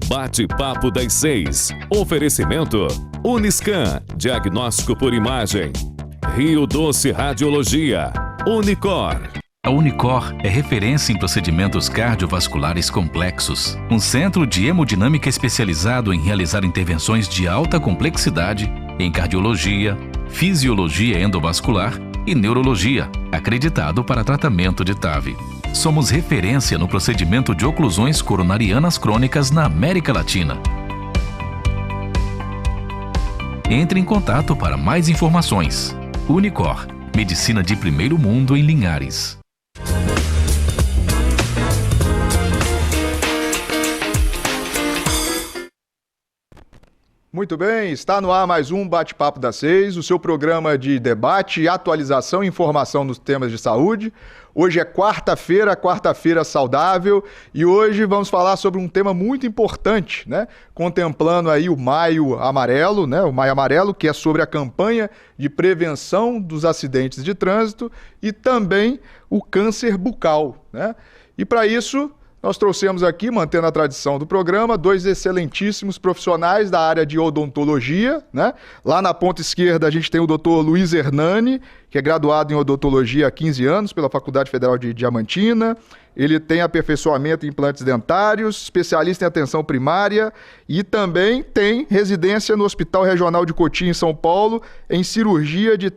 Bate-papo das 6. Oferecimento Uniscan, diagnóstico por imagem. Rio Doce Radiologia. Unicor. A Unicor é referência em procedimentos cardiovasculares complexos. Um centro de hemodinâmica especializado em realizar intervenções de alta complexidade em cardiologia, fisiologia endovascular e neurologia, acreditado para tratamento de TAV. Somos referência no procedimento de oclusões coronarianas crônicas na América Latina. Entre em contato para mais informações. Unicor, medicina de primeiro mundo em Linhares. Muito bem, está no ar mais um Bate-Papo das 6, o seu programa de debate, atualização e informação nos temas de saúde. Hoje é quarta-feira saudável, e hoje vamos falar sobre um tema muito importante, né? Contemplando aí o Maio Amarelo, né? O Maio Amarelo, que é sobre a campanha de prevenção dos acidentes de trânsito e também o câncer bucal, né? E para isso, nós trouxemos aqui, mantendo a tradição do programa, dois excelentíssimos profissionais da área de odontologia, né? Lá na ponta esquerda a gente tem o Dr. Luiz Hernani, que é graduado em odontologia há 15 anos pela Faculdade Federal de Diamantina. Ele tem aperfeiçoamento em implantes dentários, especialista em atenção primária e também tem residência no Hospital Regional de Cotia, em São Paulo, em cirurgia de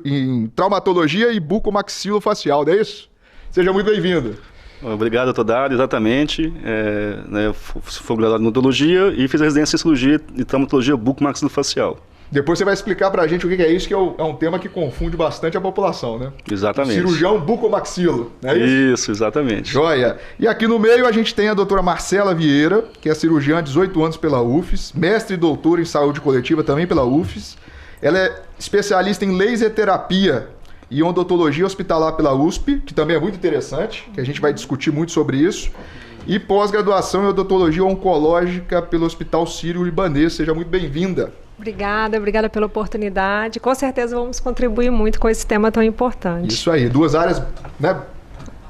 em traumatologia e bucomaxilofacial, não é isso? Seja muito bem-vindo. Obrigado, doutor Dário, exatamente. Eu fui graduado em odontologia e fiz a residência em cirurgia e traumatologia bucomaxilofacial. Depois você vai explicar pra gente o que é isso, que é um tema que confunde bastante a população, né? Exatamente. Cirurgião bucomaxilo, não é isso? Isso, exatamente. Joia. E aqui no meio a gente tem a doutora Marcela Vieira, que é cirurgiã há 18 anos pela UFES, mestre e doutora em saúde coletiva também pela UFES. Ela é especialista em laser terapia e odontologia hospitalar pela USP, que também é muito interessante, que a gente vai discutir muito sobre isso, e pós-graduação em odontologia oncológica pelo Hospital Sírio-Libanês. Seja muito bem-vinda. Obrigada pela oportunidade. Com certeza vamos contribuir muito com esse tema tão importante. Isso aí, duas áreas, né,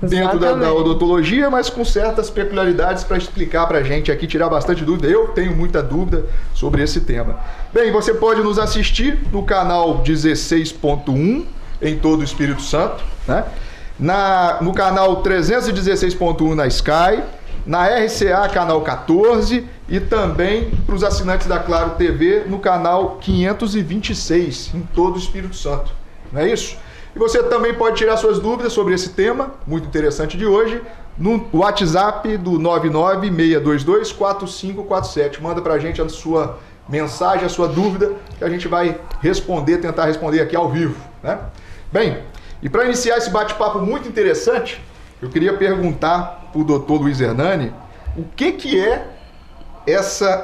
dentro da odontologia, mas com certas peculiaridades para explicar para a gente aqui, tirar bastante dúvida. Eu tenho muita dúvida sobre esse tema. Bem, você pode nos assistir no canal 16.1, em todo o Espírito Santo, né? No canal 316.1 na Sky, na RCA canal 14 e também para os assinantes da Claro TV no canal 526 em todo o Espírito Santo, não é isso? E você também pode tirar suas dúvidas sobre esse tema muito interessante de hoje no WhatsApp do 996224547. Manda para a gente a sua mensagem, a sua dúvida, que a gente vai tentar responder aqui ao vivo, né? Bem, e para iniciar esse bate-papo muito interessante, eu queria perguntar para o doutor Luiz Hernani o que é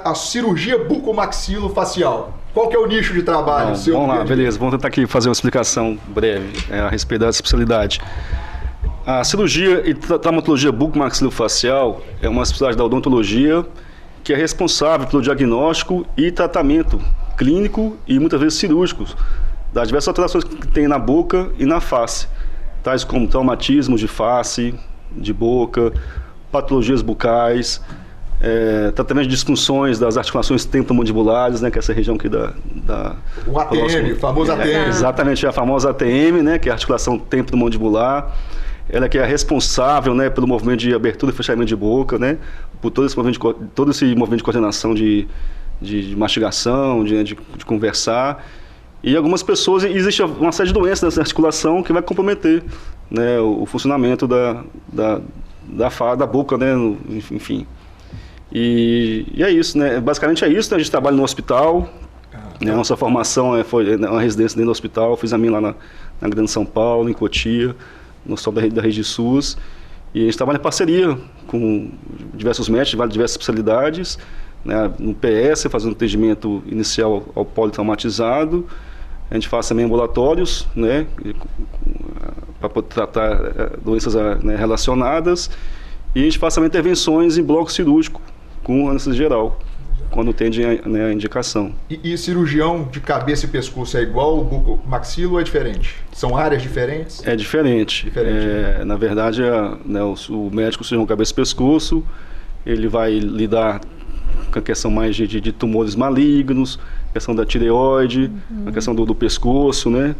a cirurgia bucomaxilofacial? Qual que é o nicho de trabalho? Vamos lá, beleza, vamos tentar aqui fazer uma explicação breve a respeito da especialidade. A cirurgia e traumatologia bucomaxilofacial é uma especialidade da odontologia que é responsável pelo diagnóstico e tratamento clínico e muitas vezes cirúrgicos das diversas alterações que tem na boca e na face, tais como traumatismos de face, de boca, patologias bucais, tratamento de disfunções das articulações tempomandibulares, né, que é essa região aqui o ATM, o famoso ATM. Exatamente, a famosa ATM, né, que é a articulação temporomandibular. Ela que é responsável, né, pelo movimento de abertura e fechamento de boca, né, por todo esse movimento de coordenação de mastigação, de conversar. E algumas pessoas, existe uma série de doenças nessa articulação que vai comprometer, né, o funcionamento da boca, né, enfim. E é isso, né, basicamente é isso, né, a gente trabalha no hospital, né, a nossa formação foi uma residência dentro do hospital, fiz a minha lá na Grande São Paulo, em Cotia, no hospital da Rede SUS, e a gente trabalha em parceria com diversos médicos de diversas especialidades, né, no PS, fazendo atendimento inicial ao politraumatizado. A gente faz também ambulatórios, né, para poder tratar doenças, né, relacionadas, e a gente faz também intervenções em bloco cirúrgico com anestesia geral, quando tem, né, a indicação. E cirurgião de cabeça e pescoço é igual ao bucomaxilo ou é diferente? São áreas diferentes? É diferente. Na verdade, né, o médico cirurgião cabeça e pescoço, ele vai lidar com a questão mais de tumores malignos, questão da tireoide, a questão do pescoço, né?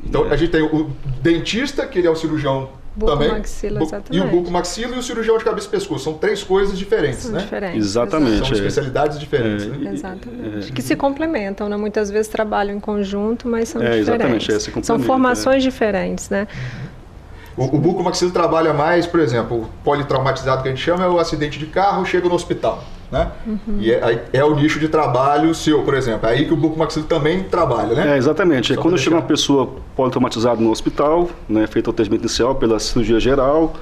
Então a gente tem o dentista, que ele é o cirurgião também, exatamente. e o bucomaxilo e o cirurgião de cabeça e pescoço. São 3 coisas diferentes, né? Diferentes, exatamente. São especialidades diferentes. Né? Exatamente. Que se complementam, né? Muitas vezes trabalham em conjunto, mas são exatamente, diferentes. São formações diferentes, né? O bucomaxilo trabalha mais, por exemplo, o politraumatizado que a gente chama é o acidente de carro, chega no hospital, né? E é o nicho de trabalho seu, por exemplo. É aí que o bucomaxilo também trabalha, né? Exatamente. Quando chega uma pessoa politraumatizada no hospital, né, feito o atendimento inicial pela cirurgia geral,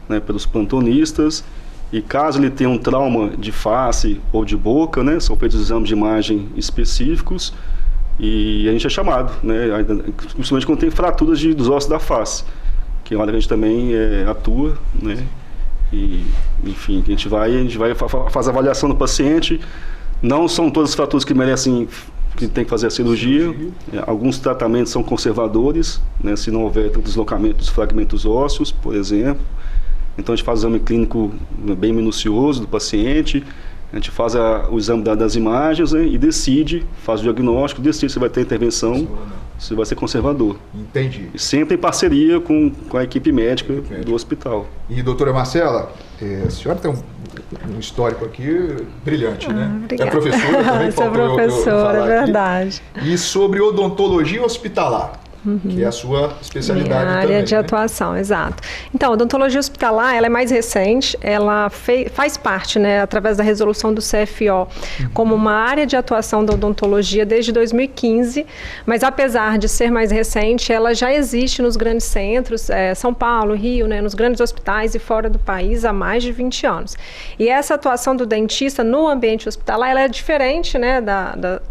né, pelos plantonistas, e caso ele tenha um trauma de face ou de boca, né, são feitos exames de imagem específicos e a gente é chamado, né, principalmente quando tem fraturas dos ossos da face, que é uma área que a gente também atua, né? E, enfim, a gente vai fazer a avaliação do paciente. Não são todas as fraturas que merecem, que tem que fazer a cirurgia. Alguns tratamentos são conservadores, né? Se não houver deslocamento dos fragmentos ósseos, por exemplo. Então a gente faz o exame clínico bem minucioso do paciente. A gente faz o exame das imagens, né, e faz o diagnóstico, decide se vai ter intervenção, se vai ser conservador. Entendi. E sempre em parceria com a equipe médica do hospital. E doutora Marcela, a senhora tem um histórico aqui brilhante, né? Obrigada. É professora também. Sou professora, é verdade. Aqui. E sobre odontologia hospitalar. Que é a sua especialidade também. Minha área de atuação, exato. Então, a odontologia hospitalar, ela é mais recente, ela faz parte, né, através da resolução do CFO, como uma área de atuação da odontologia desde 2015, mas apesar de ser mais recente, ela já existe nos grandes centros, São Paulo, Rio, né, nos grandes hospitais e fora do país há mais de 20 anos. E essa atuação do dentista no ambiente hospitalar, ela é diferente, né,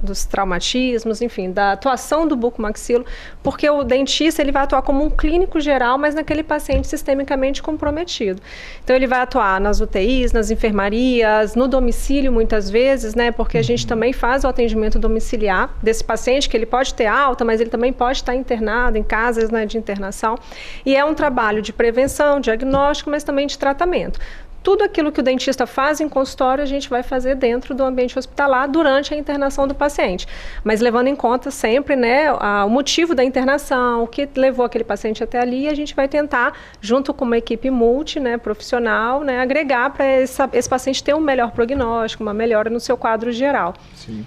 dos traumatismos, enfim, da atuação do bucomaxilo, porque o dentista ele vai atuar como um clínico geral, mas naquele paciente sistemicamente comprometido. Então ele vai atuar nas UTIs, nas enfermarias, no domicílio muitas vezes, né? Porque a gente também faz o atendimento domiciliar desse paciente, que ele pode ter alta, mas ele também pode estar internado em casas, né, de internação. E é um trabalho de prevenção, diagnóstico, mas também de tratamento. Tudo aquilo que o dentista faz em consultório, a gente vai fazer dentro do ambiente hospitalar durante a internação do paciente. Mas levando em conta sempre, né, o motivo da internação, o que levou aquele paciente até ali, a gente vai tentar, junto com uma equipe né, profissional, né, agregar para esse paciente ter um melhor prognóstico, uma melhora no seu quadro geral. Sim.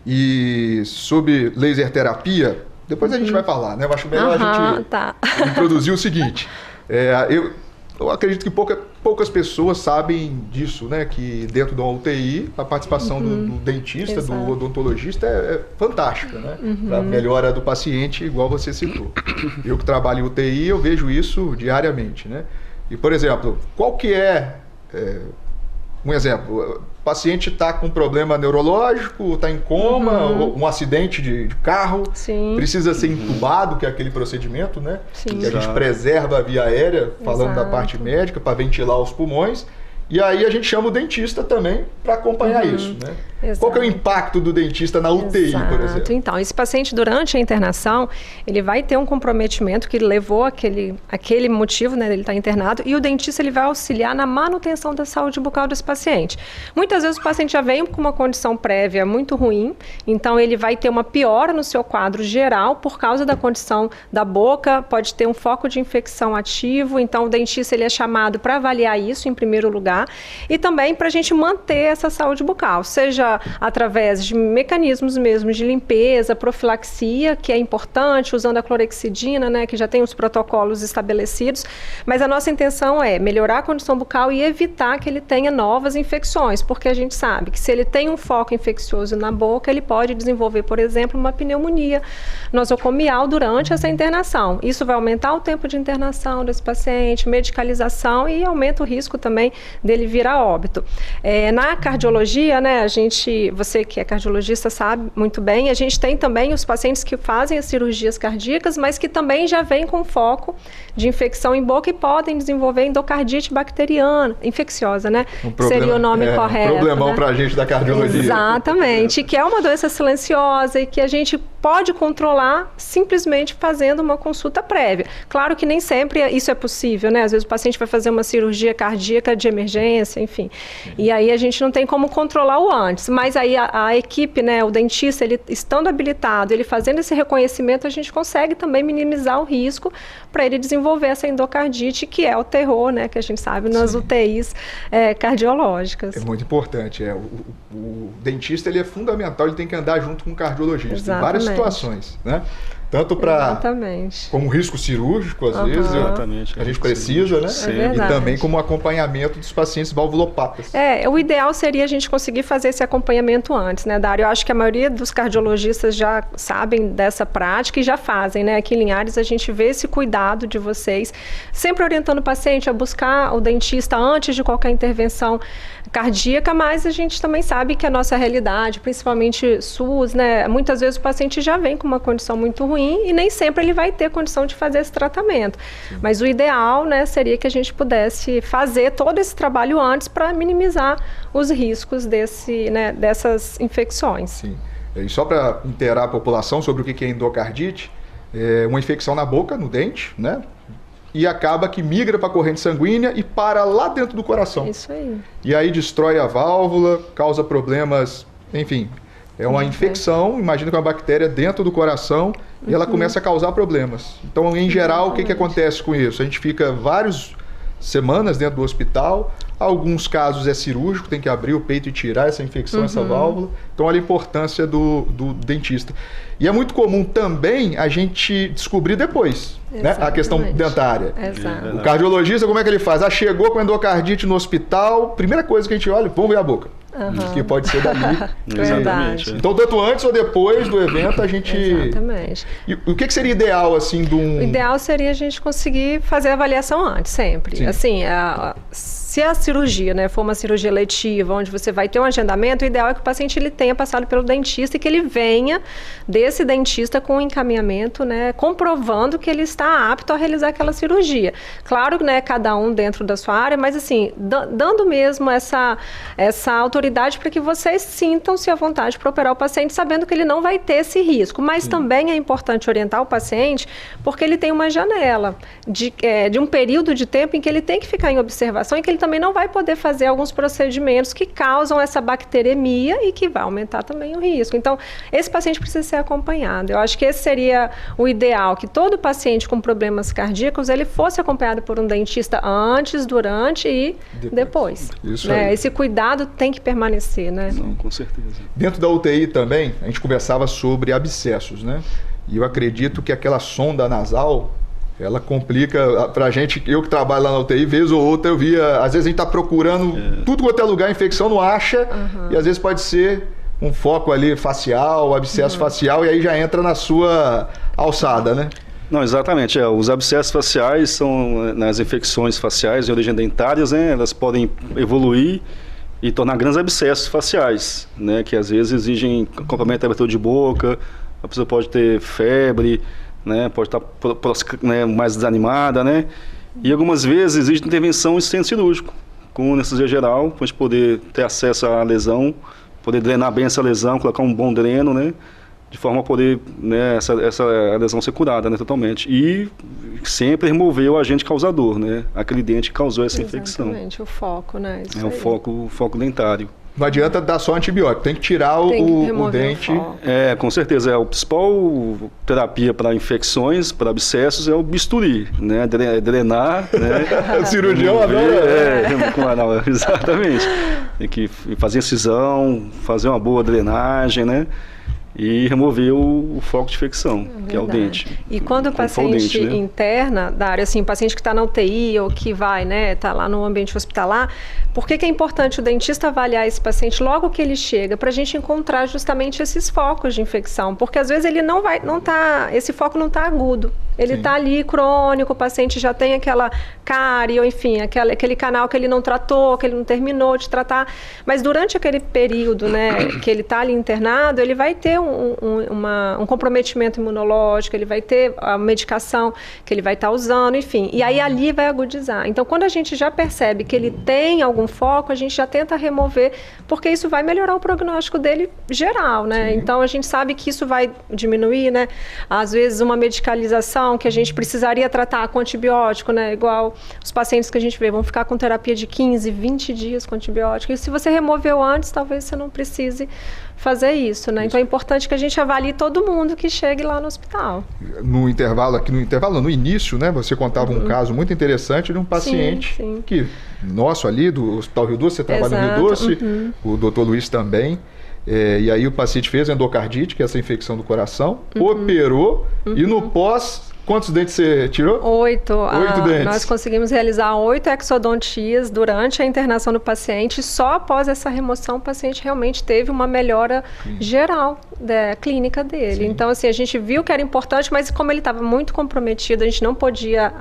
E sobre laser terapia, depois a gente vai falar, né? Eu acho melhor a gente introduzir o seguinte. Eu acredito que poucas pessoas sabem disso, né? Que dentro de uma UTI, a participação do dentista, do odontologista é fantástica, né? Para a melhora do paciente, igual você citou. Eu que trabalho em UTI, eu vejo isso diariamente, né? E, por exemplo, qual que um exemplo, o paciente está com problema neurológico, está em coma, um acidente de carro, precisa ser entubado, que é aquele procedimento, né? Que a gente preserva a via aérea, falando da parte médica, para ventilar os pulmões. E aí a gente chama o dentista também para acompanhar isso, né? Exato. Qual que é o impacto do dentista na UTI, por exemplo? Então, esse paciente durante a internação, ele vai ter um comprometimento que levou aquele motivo, né, ele estar internado, e o dentista ele vai auxiliar na manutenção da saúde bucal desse paciente. Muitas vezes o paciente já vem com uma condição prévia muito ruim, então ele vai ter uma piora no seu quadro geral por causa da condição da boca, pode ter um foco de infecção ativo, então o dentista ele é chamado para avaliar isso em primeiro lugar, e também para a gente manter essa saúde bucal, seja através de mecanismos mesmo de limpeza, profilaxia, que é importante, usando a clorexidina, né, que já tem os protocolos estabelecidos, mas a nossa intenção é melhorar a condição bucal e evitar que ele tenha novas infecções, porque a gente sabe que se ele tem um foco infeccioso na boca, ele pode desenvolver, por exemplo, uma pneumonia nosocomial durante essa internação. Isso vai aumentar o tempo de internação desse paciente, medicalização e aumenta o risco também dele vir a óbito. Na cardiologia, né, você que é cardiologista sabe muito bem, a gente tem também os pacientes que fazem as cirurgias cardíacas, mas que também já vêm com foco de infecção em boca e podem desenvolver endocardite bacteriana, infecciosa, né? Seria o nome correto. Um problemão, né? Pra gente da cardiologia. Exatamente, que é uma doença silenciosa e que a gente pode controlar simplesmente fazendo uma consulta prévia. Claro que nem sempre isso é possível, né? Às vezes o paciente vai fazer uma cirurgia cardíaca de emergência, enfim. E aí a gente não tem como controlar o antes. Mas aí a equipe, né, o dentista, ele estando habilitado, ele fazendo esse reconhecimento, a gente consegue também minimizar o risco para ele desenvolver essa endocardite, que é o terror, né, que a gente sabe nas UTIs cardiológicas. É muito importante. O dentista, ele é fundamental, ele tem que andar junto com o cardiologista. Exatamente. Em várias situações, né? Tanto para como risco cirúrgico, às vezes, a gente precisa, né? E também como acompanhamento dos pacientes valvulopatas. O ideal seria a gente conseguir fazer esse acompanhamento antes, né, Dário? Eu acho que a maioria dos cardiologistas já sabem dessa prática e já fazem, né? Aqui em Linhares a gente vê esse cuidado de vocês, sempre orientando o paciente a buscar o dentista antes de qualquer intervenção cardíaca, mas a gente também sabe que a nossa realidade, principalmente SUS, né? Muitas vezes o paciente já vem com uma condição muito ruim e nem sempre ele vai ter condição de fazer esse tratamento. Sim. Mas o ideal, né, seria que a gente pudesse fazer todo esse trabalho antes para minimizar os riscos dessas infecções. Sim. E só para inteirar a população sobre o que é endocardite, é uma infecção na boca, no dente, né? E acaba que migra para a corrente sanguínea e para lá dentro do coração. Isso aí. E aí destrói a válvula, causa problemas, enfim. É uma infecção, imagina que é uma bactéria dentro do coração e ela começa a causar problemas. Então, em geral, o que acontece com isso? A gente fica várias semanas dentro do hospital, alguns casos é cirúrgico, tem que abrir o peito e tirar essa infecção, essa válvula. Então, olha a importância do dentista. E é muito comum também a gente descobrir depois, né, a questão dentária. Exato. O cardiologista, como é que ele faz? Chegou com endocardite no hospital, primeira coisa que a gente olha, vamos ver a boca. Que pode ser dali. Verdade. Então, tanto antes ou depois do evento, a gente... Exatamente. E o que seria ideal, assim, de um... O ideal seria a gente conseguir fazer a avaliação antes, sempre. Sim. Assim, se a cirurgia, né, for uma cirurgia letiva, onde você vai ter um agendamento, o ideal é que o paciente ele tenha passado pelo dentista e que ele venha desse dentista com um encaminhamento, né, comprovando que ele está apto a realizar aquela cirurgia. Claro, né, cada um dentro da sua área, mas assim, dando mesmo essa autoridade para que vocês sintam-se à vontade para operar o paciente, sabendo que ele não vai ter esse risco. Mas também é importante orientar o paciente, porque ele tem uma janela de um período de tempo em que ele tem que ficar em observação e que ele também não vai poder fazer alguns procedimentos que causam essa bacteremia e que vai aumentar também o risco. Então, esse paciente precisa ser acompanhado. Eu acho que esse seria o ideal, que todo paciente com problemas cardíacos, ele fosse acompanhado por um dentista antes, durante e depois. Isso né? aí. Esse cuidado tem que permanecer, né? Não, com certeza. Dentro da UTI também, a gente conversava sobre abscessos, né? E eu acredito que aquela sonda nasal, ela complica pra gente, eu que trabalho lá na UTI, vez ou outra eu via, às vezes a gente tá procurando tudo quanto é lugar, infecção não acha, e às vezes pode ser um foco ali facial, abscesso facial, e aí já entra na sua alçada, né? Não, exatamente. Os abscessos faciais são, nas infecções faciais de origem dentárias, né? Elas podem evoluir e tornar grandes abscessos faciais, né? Que às vezes exigem acompanhamento de abertura de boca, a pessoa pode ter febre, né? Pode estar mais desanimada, né? E algumas vezes existe intervenção em centro cirúrgico, com anestesia geral, para a gente poder ter acesso à lesão, poder drenar bem essa lesão, colocar um bom dreno, né? De forma a poder, né, essa lesão ser curada, né, totalmente. E sempre remover o agente causador, né? Aquele dente que causou essa infecção. Exatamente, o foco, né? Isso o foco dentário. Não adianta dar só antibiótico, tem que tirar o dente. Com certeza. A principal terapia para infecções, para abscessos, é o bisturi, né? Drenar, né? O cirurgião adora. Exatamente. Tem que fazer incisão, fazer uma boa drenagem, né? E remover o foco de infecção, que é o dente. E quando o paciente interna, Dário, assim, o paciente que está na UTI ou que vai, né, está lá no ambiente hospitalar, por que é importante o dentista avaliar esse paciente logo que ele chega, para a gente encontrar justamente esses focos de infecção? Porque às vezes ele esse foco não está agudo. Ele está ali crônico, o paciente já tem aquela cárie, ou enfim, aquele canal que ele não tratou, que ele não terminou de tratar. Mas durante aquele período, né, que ele está ali internado, ele vai ter um comprometimento imunológico, ele vai ter a medicação que ele vai estar usando, enfim. E aí ali vai agudizar. Então, quando a gente já percebe que ele tem algum foco, a gente já tenta remover, porque isso vai melhorar o prognóstico dele geral, né? Sim. Então, a gente sabe que isso vai diminuir, né? Às vezes, uma medicalização que a gente precisaria tratar com antibiótico, né? Igual os pacientes que a gente vê vão ficar com terapia de 15, 20 dias com antibiótico. E se você removeu antes, talvez você não precise fazer isso, né? Então é importante que a gente avalie todo mundo que chegue lá no hospital. No início, né? Você contava um caso muito interessante de um paciente que nosso ali do Hospital Rio Doce, você trabalha no Rio Doce, o Dr. Luiz também. E aí o paciente fez endocardite, que é essa infecção do coração, operou e no pós... Quantos dentes você tirou? 8. 8 dentes. Nós conseguimos realizar 8 exodontias durante a internação do paciente. Só após essa remoção, o paciente realmente teve uma melhora geral da clínica dele. Sim. Então, assim, a gente viu que era importante, mas como ele estava muito comprometido, a gente não podia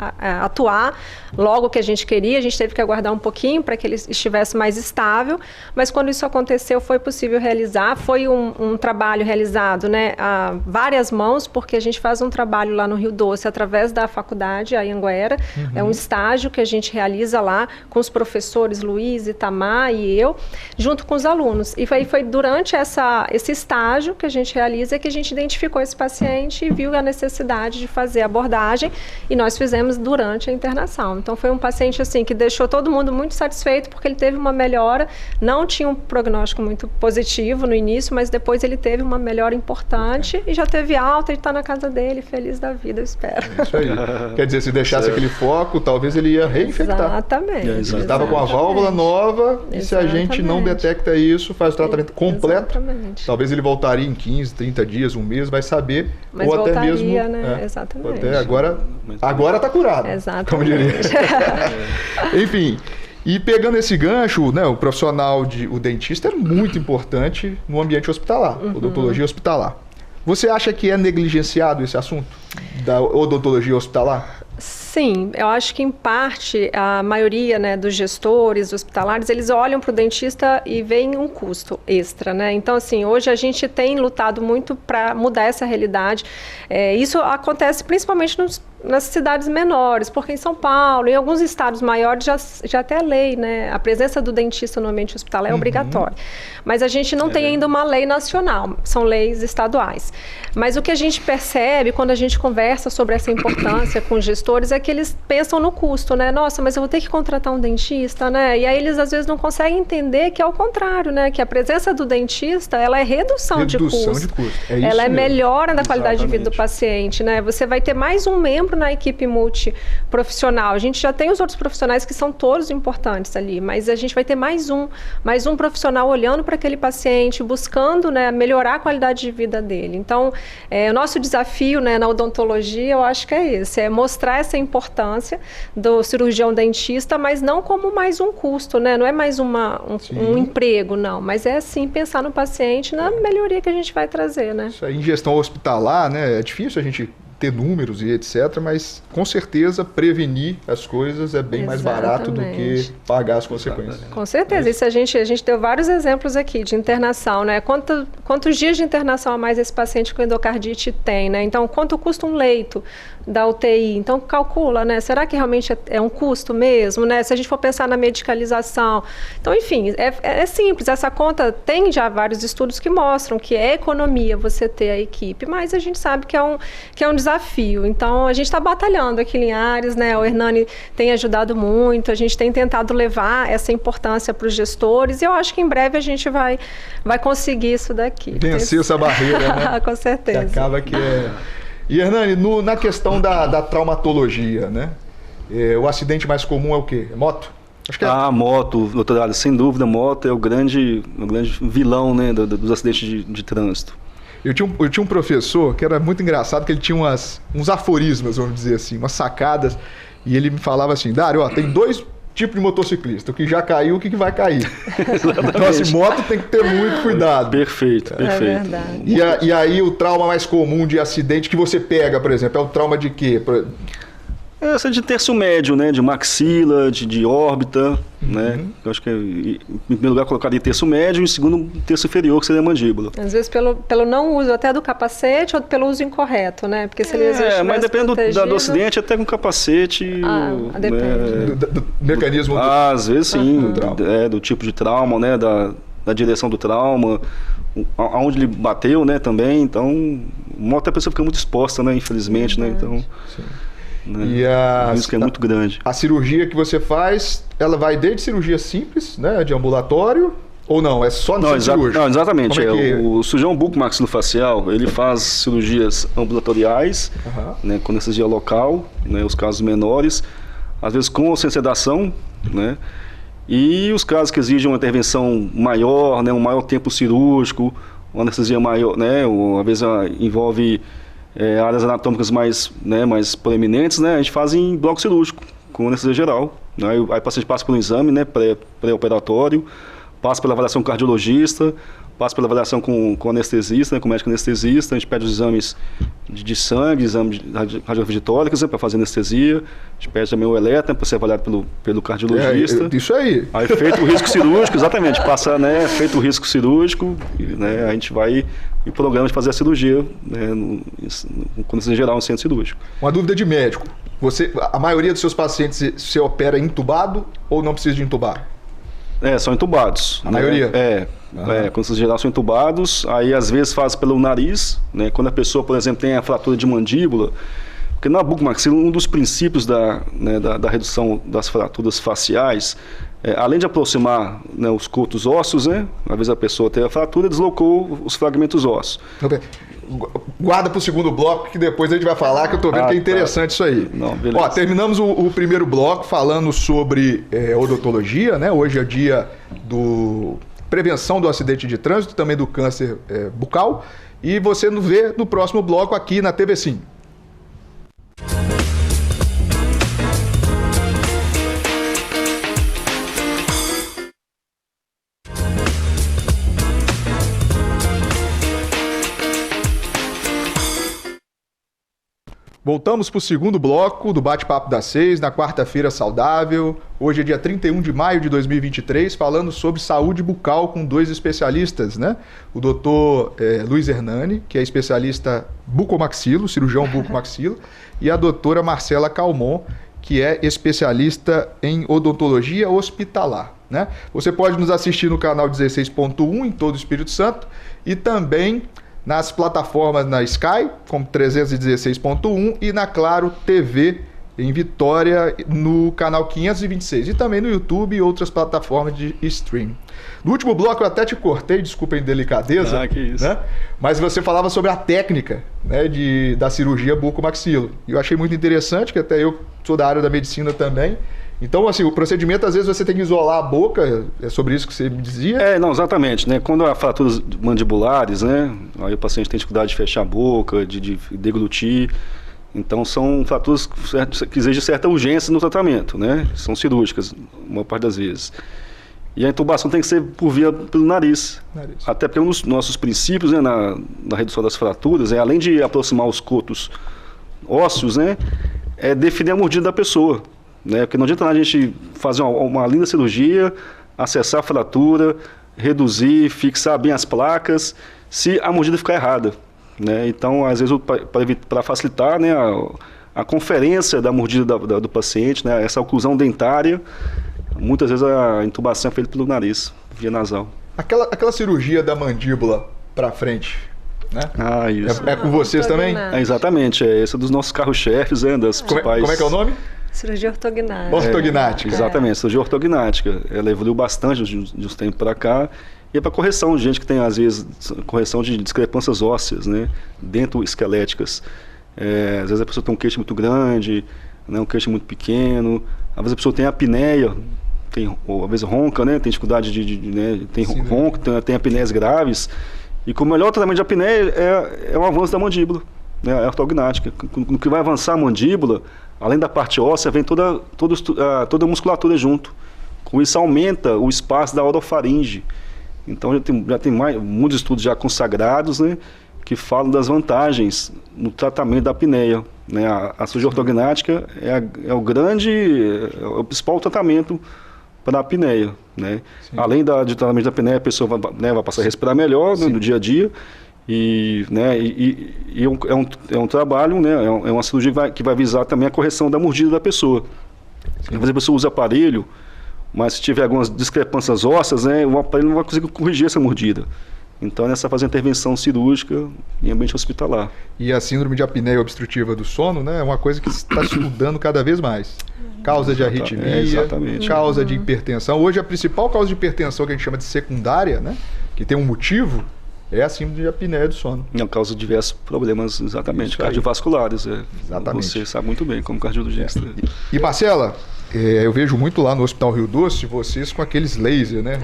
atuar logo que a gente queria. A gente teve que aguardar um pouquinho para que ele estivesse mais estável. Mas quando isso aconteceu, foi possível realizar. Foi um trabalho realizado, né, a várias mãos, porque a gente faz um trabalho lá no Rio Doce, através da faculdade, a Anhanguera. É um estágio que a gente realiza lá com os professores Luiz, Itamar e eu, junto com os alunos. E foi durante esse estágio que a gente realiza que a gente identificou esse paciente e viu a necessidade de fazer a abordagem, e nós fizemos durante a internação. Então foi um paciente assim que deixou todo mundo muito satisfeito, porque ele teve uma melhora, não tinha um prognóstico muito positivo no início, mas depois ele teve uma melhora importante e já teve alta e está na casa dele, feliz da vida, eu espero. É isso aí. Quer dizer, se deixasse aquele foco, talvez ele ia reinfectar. Exatamente. Ele estava com a válvula nova e se a gente não detecta isso, faz o tratamento completo, talvez ele voltaria em 15, 30 dias, um mês, vai saber. Mas ou voltaria, até mesmo, né? Exatamente. Até agora está curado. Exatamente. Como diria. Enfim. E pegando esse gancho, né, o profissional, o dentista é muito importante no ambiente hospitalar, odontologia hospitalar. Você acha que é negligenciado esse assunto da odontologia hospitalar? Sim, eu acho que em parte a maioria, né, dos gestores hospitalares, eles olham para o dentista e veem um custo extra, né? Então, assim, hoje a gente tem lutado muito para mudar essa realidade. Isso acontece principalmente nas cidades menores, porque em São Paulo, em alguns estados maiores, já até é lei, né? A presença do dentista no ambiente hospitalar é obrigatória. Mas a gente não tem ainda uma lei nacional, são leis estaduais. Mas o que a gente percebe quando a gente conversa sobre essa importância com os gestores é que eles pensam no custo, né? Nossa, mas eu vou ter que contratar um dentista, né? E aí eles às vezes não conseguem entender que é o contrário, né? Que a presença do dentista, ela é redução de custo. É isso ela é mesmo. Melhora da qualidade de vida do paciente, né? Você vai ter mais um membro na equipe multiprofissional. A gente já tem os outros profissionais que são todos importantes ali, mas a gente vai ter mais um profissional olhando para aquele paciente, buscando, né, melhorar a qualidade de vida dele. Então, o nosso desafio, né, na odontologia, eu acho que é esse, é mostrar essa importância do cirurgião dentista, mas não como mais um custo, né? Não é mais um emprego, não, mas é sim pensar no paciente, na melhoria que a gente vai trazer, né? Isso aí, em gestão hospitalar, né, é difícil a gente ter números e etc, mas com certeza prevenir as coisas é bem mais barato do que pagar as consequências. Com certeza, isso a gente deu vários exemplos aqui de internação, né? Quantos dias de internação a mais esse paciente com endocardite tem, né? Então, quanto custa um leito da UTI? Então, calcula, né? Será que realmente é um custo mesmo, né? Se a gente for pensar na medicalização. Então, enfim, é simples. Essa conta tem já vários estudos que mostram que é economia você ter a equipe, mas a gente sabe que é um desafio. Então, a gente está batalhando aqui em Linhares, né? O Hernani tem ajudado muito, a gente tem tentado levar essa importância para os gestores e eu acho que em breve a gente vai conseguir isso daqui. Vencer essa barreira, né? Com certeza. Que acaba que é... E, Hernani, na questão da traumatologia, né? O acidente mais comum é o quê? É moto? Acho que moto, doutor Ali, sem dúvida, moto é o grande vilão, né, dos acidentes de trânsito. Eu tinha um professor que era muito engraçado, que ele tinha uns aforismos, vamos dizer assim, umas sacadas, e ele me falava assim, Dário, tem dois tipo de motociclista, o que já caiu, o que vai cair. Então, assim, moto tem que ter muito cuidado. Perfeito. É verdade. E aí o trauma mais comum de acidente que você pega, por exemplo, é o trauma de quê? Essa de terço médio, né? De maxila, de órbita, né? Eu acho que, em primeiro lugar, colocaria terço médio e em segundo, terço inferior, que seria a mandíbula. Às vezes pelo não uso até do capacete ou pelo uso incorreto, né? Porque se ele existe mas depende do acidente, até com capacete. Depende. Do mecanismo às vezes sim, do tipo de trauma, né? Da direção do trauma, aonde ele bateu, né? Também, então, moto a pessoa fica muito exposta, né? Infelizmente, né? Então... Sim. Né? E o risco é muito grande. A cirurgia que você faz, ela vai desde cirurgia simples, né, de ambulatório, ou não? É só no cirúrgico? Não, exatamente. É o cirurgião bucomaxilofacial, ele faz cirurgias ambulatoriais, né, com anestesia local, né, os casos menores, às vezes com ou sem sedação, né, e os casos que exigem uma intervenção maior, né, um maior tempo cirúrgico, uma anestesia maior, né, às vezes envolve áreas anatômicas mais proeminentes, né, a gente faz em bloco cirúrgico, com anestesia geral. Né, aí o paciente passa pelo exame, né, pré-operatório, passa pela avaliação com cardiologista, passa pela avaliação com anestesista, né, com médico anestesista, a gente pede os exames de sangue, exame de radiofregitólicos, né, para fazer anestesia, a gente pede também o eletro, para ser avaliado pelo cardiologista. Isso aí. Aí feito o risco cirúrgico, exatamente, passa, né, feito o risco cirúrgico, né, a gente vai e programa de fazer a cirurgia, né, com anestesia geral no centro cirúrgico. Uma dúvida de médico, a maioria dos seus pacientes você opera intubado ou não precisa de intubar? São entubados. A maioria? Quando vocês geral são entubados, aí às vezes faz pelo nariz, né? Quando a pessoa, por exemplo, tem a fratura de mandíbula, porque na bucomaxila, um dos princípios da redução das fraturas faciais, além de aproximar, né, os cotos ósseos, né? Às vezes a pessoa tem a fratura, deslocou os fragmentos ósseos. Guarda para o segundo bloco, que depois a gente vai falar, que eu estou vendo que é interessante isso aí. Não, beleza. Terminamos o primeiro bloco falando sobre odontologia, né? Hoje é dia do prevenção do acidente de trânsito, também do câncer bucal. E você nos vê no próximo bloco aqui na TV Sim. Voltamos para o segundo bloco do Bate-Papo das 6, na quarta-feira saudável. Hoje é dia 31 de maio de 2023, falando sobre saúde bucal com dois especialistas, né? O doutor Luiz Hernani, que é especialista bucomaxilo, cirurgião bucomaxilo, e a doutora Marcela Calmon, que é especialista em odontologia hospitalar, né? Você pode nos assistir no canal 16.1 em todo o Espírito Santo e também nas plataformas na Sky, como 316.1 e na Claro TV em Vitória, no canal 526 e também no YouTube e outras plataformas de streaming. No último bloco eu até te cortei, desculpa a indelicadeza, que isso. Né? Mas você falava sobre a técnica, né, da cirurgia bucomaxilo. E eu achei muito interessante, que até eu sou da área da medicina também. Então, assim, o procedimento, às vezes, você tem que isolar a boca, é sobre isso que você me dizia? Não, exatamente, né? Quando há fraturas mandibulares, né? Aí o paciente tem dificuldade de fechar a boca, de deglutir. Então, são fraturas que exigem certa urgência no tratamento, né? São cirúrgicas, uma parte das vezes. E a intubação tem que ser pelo nariz. Até porque um dos nossos princípios, né, na redução das fraturas, além de aproximar os cotos ósseos, né? É definir a mordida da pessoa. Né? Porque não adianta a gente fazer uma linda cirurgia, acessar a fratura, reduzir, fixar bem as placas, se a mordida ficar errada. Né? Então, às vezes, para facilitar, né, a conferência da mordida do paciente, né, essa oclusão dentária, muitas vezes a intubação é feita pelo nariz, via nasal. Aquela cirurgia da mandíbula para frente, né? Isso. É com vocês também? Exatamente, esse é dos nossos carro-chefes, né, das principais... Como é que é o nome? Cirurgia ortognática. Ortognática. Exatamente, cirurgia ortognática. Ela evoluiu bastante de uns tempos para cá. E é para correção de gente que tem, às vezes, correção de discrepâncias ósseas, né? Dento-esqueléticas. Às vezes a pessoa tem um queixo muito grande, né? Um queixo muito pequeno. Às vezes a pessoa tem apneia, às vezes ronca, né? Tem dificuldade né? Tem ronco, tem apneias graves. E com o melhor tratamento de apneia é o avanço da mandíbula. né, a ortognática. No que vai avançar a mandíbula, além da parte óssea, vem toda a musculatura junto. Com isso aumenta o espaço da orofaringe. Então já tem muitos estudos já consagrados, né, que falam das vantagens no tratamento da apneia. Né? A cirurgia ortognática é o principal tratamento para a apneia. Né? Além do tratamento da apneia, a pessoa vai passar a respirar melhor, né, no dia a dia. E é um trabalho, né, é uma cirurgia que vai visar também a correção da mordida da pessoa. Às vezes a pessoa usa aparelho, mas se tiver algumas discrepâncias ósseas, né, o aparelho não vai conseguir corrigir essa mordida. Então, nessa fazer intervenção cirúrgica em ambiente hospitalar. E a síndrome de apneia obstrutiva do sono, né, é uma coisa que se está estudando cada vez mais. Causa de arritmia, causa de hipertensão. Hoje, a principal causa de hipertensão que a gente chama de secundária, né, que tem um motivo, é a síndrome de apneia do sono. É causa de diversos problemas, exatamente, cardiovasculares. Exatamente. Você sabe muito bem como cardiologista. E Marcela, eu vejo muito lá no Hospital Rio Doce vocês com aqueles laser, né?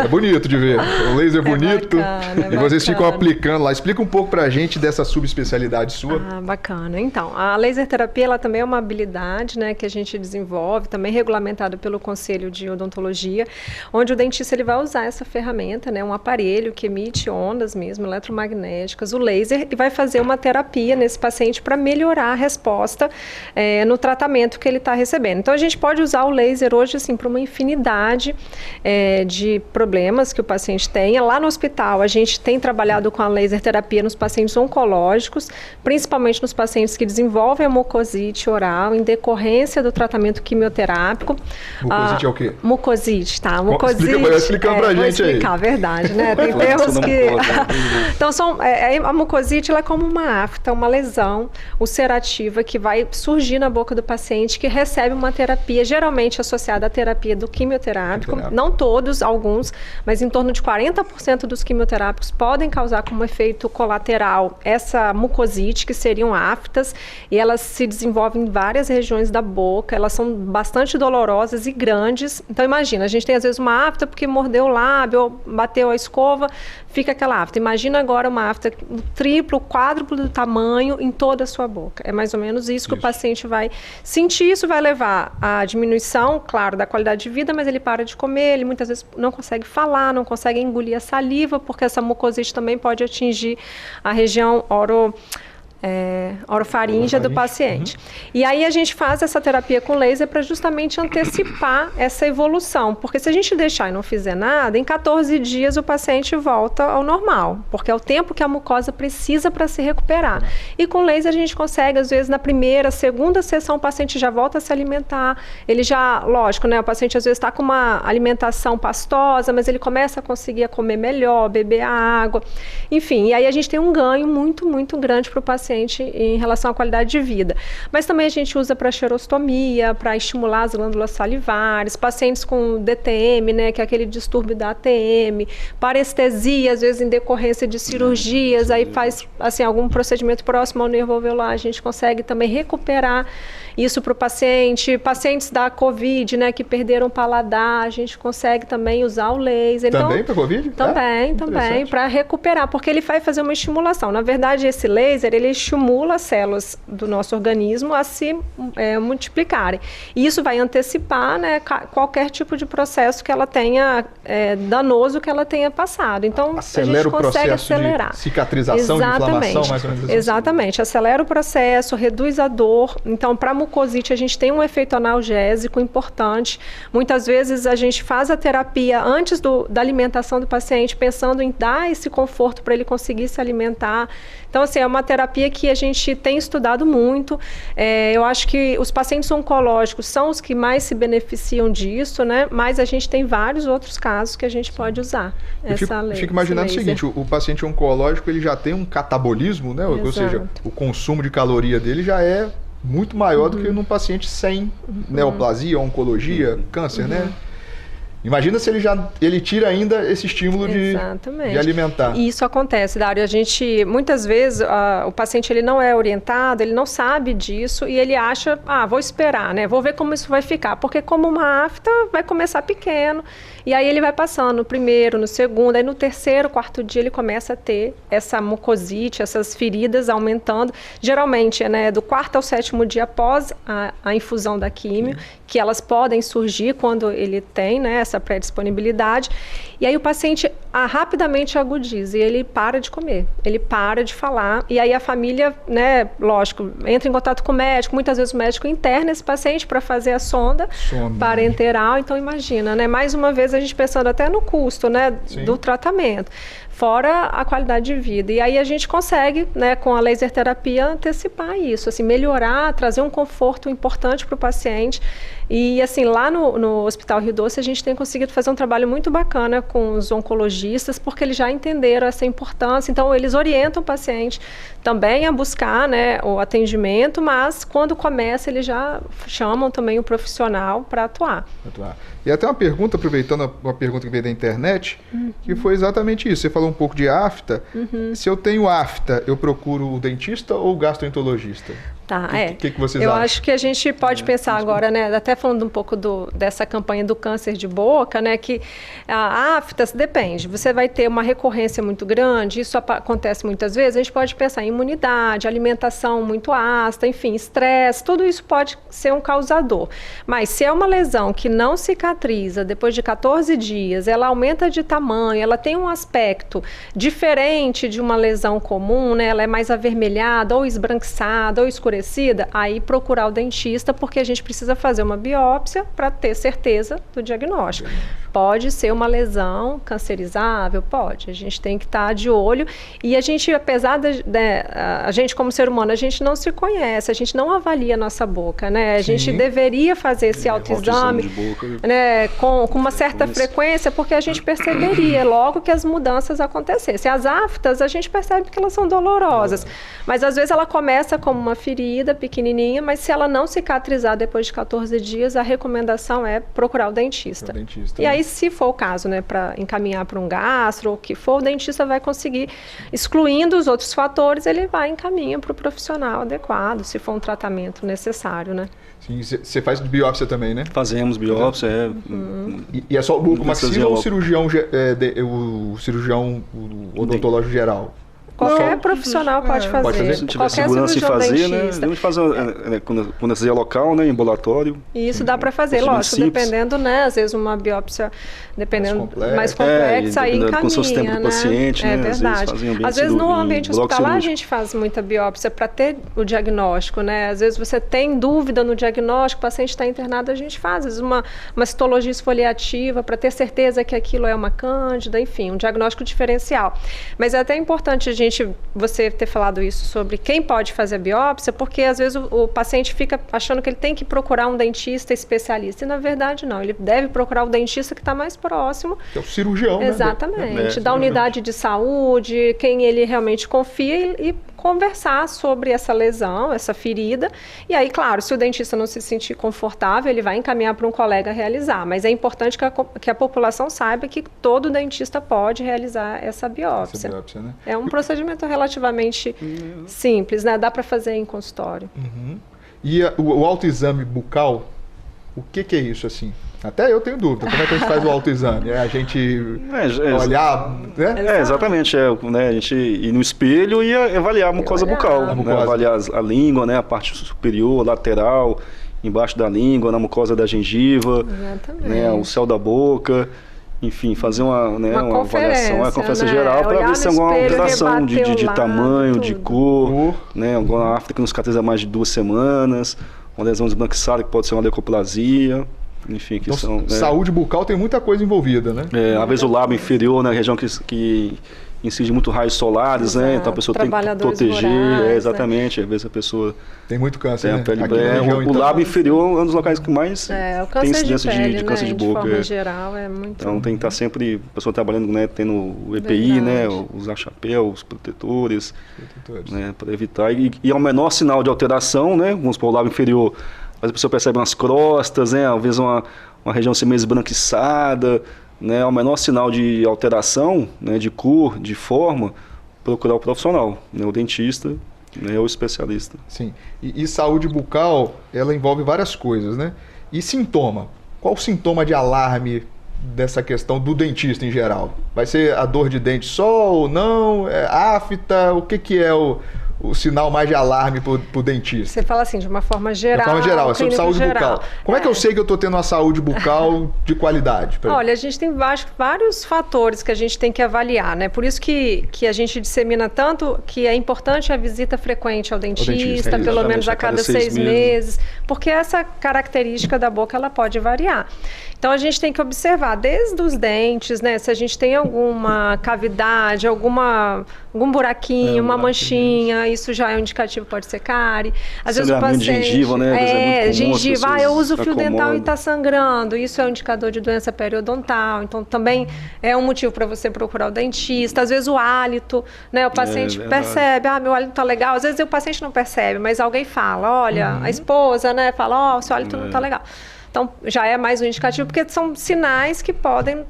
É bonito de ver. Um laser bonito. Bacana, e vocês ficam aplicando lá. Explica um pouco pra gente dessa subespecialidade sua. Bacana. Então, a laser terapia, ela também é uma habilidade, né, que a gente desenvolve, também regulamentada pelo Conselho de Odontologia, onde o dentista ele vai usar essa ferramenta, né, um aparelho que emite ondas mesmo, eletromagnéticas, o laser, e vai fazer uma terapia nesse paciente para melhorar a resposta no tratamento que ele está recebendo. Então, a gente pode usar o laser hoje assim, para uma infinidade de problemas que o paciente tenha. Lá no hospital, a gente tem trabalhado com a laser terapia nos pacientes oncológicos, principalmente nos pacientes que desenvolvem a mucosite oral em decorrência do tratamento quimioterápico. Mucosite é o quê? Mucosite, tá? Mucosite. Explica pra gente aí. Explicar, verdade, né? Tem termos que... Então, a mucosite ela é como uma afta, uma lesão ulcerativa que vai surgir na boca do paciente que recebe uma terapia, geralmente associada à terapia do quimioterápico. Não todos, alguns, mas em torno de 40% dos quimioterápicos podem causar como efeito colateral essa mucosite, que seriam aftas, e elas se desenvolvem em várias regiões da boca, elas são bastante dolorosas e grandes. Então, imagina, a gente tem às vezes uma afta porque mordeu o lábio, ou bateu a escova, fica aquela afta. Imagina agora uma afta triplo, quádruplo do tamanho em toda a sua boca. É mais ou menos isso que o paciente vai sentir. Isso vai levar à diminuição, claro, da qualidade de vida, mas ele para de comer, ele muitas vezes não consegue falar, não consegue engolir a saliva, porque essa mucosite também pode atingir a região orofaríngea do paciente. E aí a gente faz essa terapia com laser para justamente antecipar essa evolução, porque se a gente deixar e não fizer nada, em 14 dias o paciente volta ao normal, porque é o tempo que a mucosa precisa para se recuperar. E com laser a gente consegue, às vezes na primeira, segunda sessão o paciente já volta a se alimentar, ele já, lógico, né, o paciente às vezes está com uma alimentação pastosa, mas ele começa a conseguir comer melhor, beber a água, enfim, e aí a gente tem um ganho muito, muito grande para o paciente em relação à qualidade de vida. Mas também a gente usa para xerostomia, para estimular as glândulas salivares, pacientes com DTM, né, que é aquele distúrbio da ATM, parestesia, às vezes em decorrência de cirurgias, aí faz assim, algum procedimento próximo ao nervo alveolar, a gente consegue também recuperar isso para o paciente. Pacientes da COVID, né, que perderam o paladar, a gente consegue também usar o laser. Também para COVID? Também, para recuperar, porque ele vai fazer uma estimulação. Na verdade, esse laser, ele estimula as células do nosso organismo a se multiplicarem. E isso vai antecipar, né, qualquer tipo de processo que ela tenha, danoso que ela tenha passado. Então, acelera a gente consegue acelerar. De cicatrização, de inflamação, mais ou menos assim. Exatamente, acelera o processo, reduz a dor. Então, para a mucosite, a gente tem um efeito analgésico importante. Muitas vezes a gente faz a terapia antes da alimentação do paciente, pensando em dar esse conforto para ele conseguir se alimentar. Então, assim, é uma terapia que a gente tem estudado muito. Eu acho que os pacientes oncológicos são os que mais se beneficiam disso, né? Mas a gente tem vários outros casos que a gente pode usar. Fico imaginando o seguinte, o paciente oncológico, ele já tem um catabolismo, né? Ou seja, o consumo de caloria dele já é muito maior do que num paciente sem neoplasia, oncologia, câncer, né? Imagina se ele tira ainda esse estímulo de alimentar. E isso acontece, Dário. A gente, muitas vezes, o paciente ele não é orientado, ele não sabe disso e ele acha, vou esperar, né? Vou ver como isso vai ficar. Porque como uma afta vai começar pequeno E aí ele vai passando no primeiro, no segundo, aí no terceiro, quarto dia ele começa a ter essa mucosite, essas feridas aumentando, geralmente do quarto ao sétimo dia após a infusão da químio, que elas podem surgir quando ele tem, né, essa pré-disponibilidade, e aí o paciente rapidamente agudiza e ele para de comer, ele para de falar, e aí a família, né, lógico, entra em contato com o médico, muitas vezes o médico interna esse paciente para fazer a sonda parenteral, então imagina, né, mais uma vez a gente pensando até no custo, né, do tratamento, fora a qualidade de vida. E aí a gente consegue, né, com a laser terapia, antecipar isso, assim, melhorar, trazer um conforto importante para o paciente. E assim, lá no Hospital Rio Doce, a gente tem conseguido fazer um trabalho muito bacana com os oncologistas, porque eles já entenderam essa importância. Então, eles orientam o paciente também a buscar, né, o atendimento, mas quando começa, eles já chamam também o profissional para atuar. E até uma pergunta, aproveitando uma pergunta que veio da internet, que foi exatamente isso. Você falou um pouco de afta. Se eu tenho afta, eu procuro o dentista ou o gastroenterologista? Tá, O que vocês acham? Eu acho que a gente pode pensar agora, né, até falando um pouco dessa campanha do câncer de boca, né, que a afta depende, você vai ter uma recorrência muito grande, isso acontece muitas vezes, a gente pode pensar em imunidade, alimentação muito ácida, enfim, estresse, tudo isso pode ser um causador. Mas se é uma lesão que não cicatriza depois de 14 dias, ela aumenta de tamanho, ela tem um aspecto diferente de uma lesão comum, né, ela é mais avermelhada, ou esbranquiçada, ou escurecida, aí procurar o dentista, porque a gente precisa fazer uma biópsia para ter certeza do diagnóstico. Pode ser uma lesão cancerizável? Pode. A gente tem que estar de olho. E a gente, apesar a gente como ser humano, a gente não se conhece, a gente não avalia a nossa boca, né? A gente deveria fazer esse autoexame, né, com uma certa frequência, porque a gente perceberia logo que as mudanças acontecessem. As aftas, a gente percebe que elas são dolorosas, mas às vezes ela começa como uma ferida pequenininha, mas se ela não cicatrizar depois de 14 dias, a recomendação é procurar o dentista. E aí, se for o caso, né, para encaminhar para um gastro ou o que for, o dentista vai conseguir, excluindo os outros fatores, ele vai encaminhar para o profissional adequado, se for um tratamento necessário, né? Sim, você faz biópsia também, né? Fazemos biópsia, E é só o maxila ou o cirurgião, o odontológico geral? Qualquer profissional pode fazer. Se tiver segurança em fazer, né? A gente faz quando anestesia local, né? Ambulatório. E isso dá para fazer, lógico, dependendo, né? Às vezes uma biópsia, dependendo mais complexa, aí encaminha, com o seu tempo do paciente, né? É né? verdade. Às vezes no ambiente hospitalar a gente faz muita biópsia para ter o diagnóstico, né? Às vezes você tem dúvida no diagnóstico, o paciente está internado, a gente faz. Às vezes uma citologia esfoliativa para ter certeza que aquilo é uma cândida, enfim, um diagnóstico diferencial. Mas é até importante você ter falado isso sobre quem pode fazer a biópsia, porque às vezes o paciente fica achando que ele tem que procurar um dentista especialista, e na verdade não, ele deve procurar o dentista que está mais próximo. Que é o cirurgião, exatamente, da unidade de saúde, quem ele realmente confia e conversar sobre essa lesão, essa ferida, e aí, claro, se o dentista não se sentir confortável, ele vai encaminhar para um colega realizar, mas é importante que a população saiba que todo dentista pode realizar essa biópsia. Né? É um procedimento relativamente simples, né? Dá para fazer em consultório. E o autoexame bucal, o que é isso, assim? Até eu tenho dúvida. Como é que a gente faz o autoexame? É a gente olhar, né? Exatamente. Né, a gente ir no espelho e avaliar a mucosa bucal. Né, avaliar a língua, né, a parte superior, lateral, embaixo da língua, na mucosa da gengiva, né, o céu da boca. Enfim, fazer uma avaliação, uma conferência geral para ver se tem alguma alteração de tamanho, de cor, né, alguma afta que não cicatriza mais de 2 semanas, uma lesão esbranquiçada que pode ser uma leucoplasia. Enfim, que então, saúde bucal tem muita coisa envolvida, né? Às vezes o lábio inferior, né, região que incide muito raios solares, né? Então a pessoa tem que proteger, exatamente. Né? Às vezes a pessoa tem muito câncer, né? Pele o lábio inferior é um dos locais que mais tem incidência de câncer de boca. De forma geral, é muito... Então tem que estar sempre a pessoa trabalhando, né, tendo o EPI, né, usar chapéu, os protetores. Né, para evitar. E ao menor sinal de alteração, né, vamos supor, o lábio inferior, às vezes a pessoa percebe umas crostas, né, às vezes uma região assim meio esbranquiçada, né, ao menor sinal de alteração, né, de cor, de forma, procurar o profissional, né, o dentista, né, ou o especialista. Sim. E saúde bucal, ela envolve várias coisas, né? E sintoma? Qual o sintoma de alarme dessa questão do dentista em geral? Vai ser a dor de dente só ou não? É afta? O que é o sinal mais de alarme para o dentista? Você fala assim, de uma forma geral. De forma geral, é sobre saúde bucal. Como é que eu sei que eu estou tendo uma saúde bucal de qualidade? Olha, a gente tem vários fatores que a gente tem que avaliar, né? Por isso que a gente dissemina tanto que é importante a visita frequente ao dentista, pelo menos a cada 6 meses, porque essa característica da boca, ela pode variar. Então, a gente tem que observar desde os dentes, né? Se a gente tem alguma cavidade, algum buraquinho, uma manchinha, isso já é um indicativo, pode ser cárie. Às vezes o paciente... gengiva, né? Gengiva. Eu uso fio dental e está sangrando. Isso é um indicador de doença periodontal. Então, também é um motivo para você procurar o dentista. Às vezes o hálito, né? O paciente percebe, meu hálito tá legal. Às vezes o paciente não percebe, mas alguém fala, olha, a esposa, né? Fala, o seu hálito não tá legal. Então, já é mais um indicativo, porque são sinais que podem,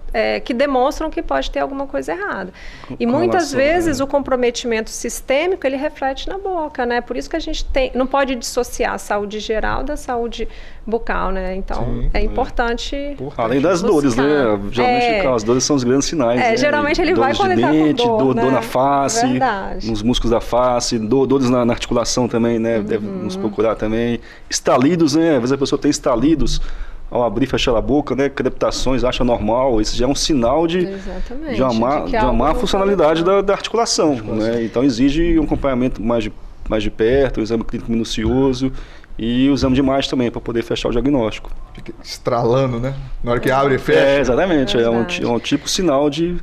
que demonstram que pode ter alguma coisa errada. E muitas vezes o comprometimento sistêmico, ele reflete na boca, né? Por isso que a gente não pode dissociar a saúde geral da saúde bucal, né? Então, é importante além das dores, né? Geralmente as dores são os grandes sinais, né? Geralmente ele vai quando ele tá com dor, né? Dor na face, nos músculos da face, dores na articulação também, né? Deve nos procurar também. Estalidos, né? Às vezes a pessoa tem estalidos ao abrir e fechar a boca, né? Crepitações, acha normal. Isso já é um sinal de uma má funcionalidade da articulação, né? Então exige um acompanhamento mais de perto, um exame clínico minucioso e o exame de imagem também, para poder fechar o diagnóstico. Fica estralando, né? Na hora que abre e fecha. Exatamente. É um tipo sinal de...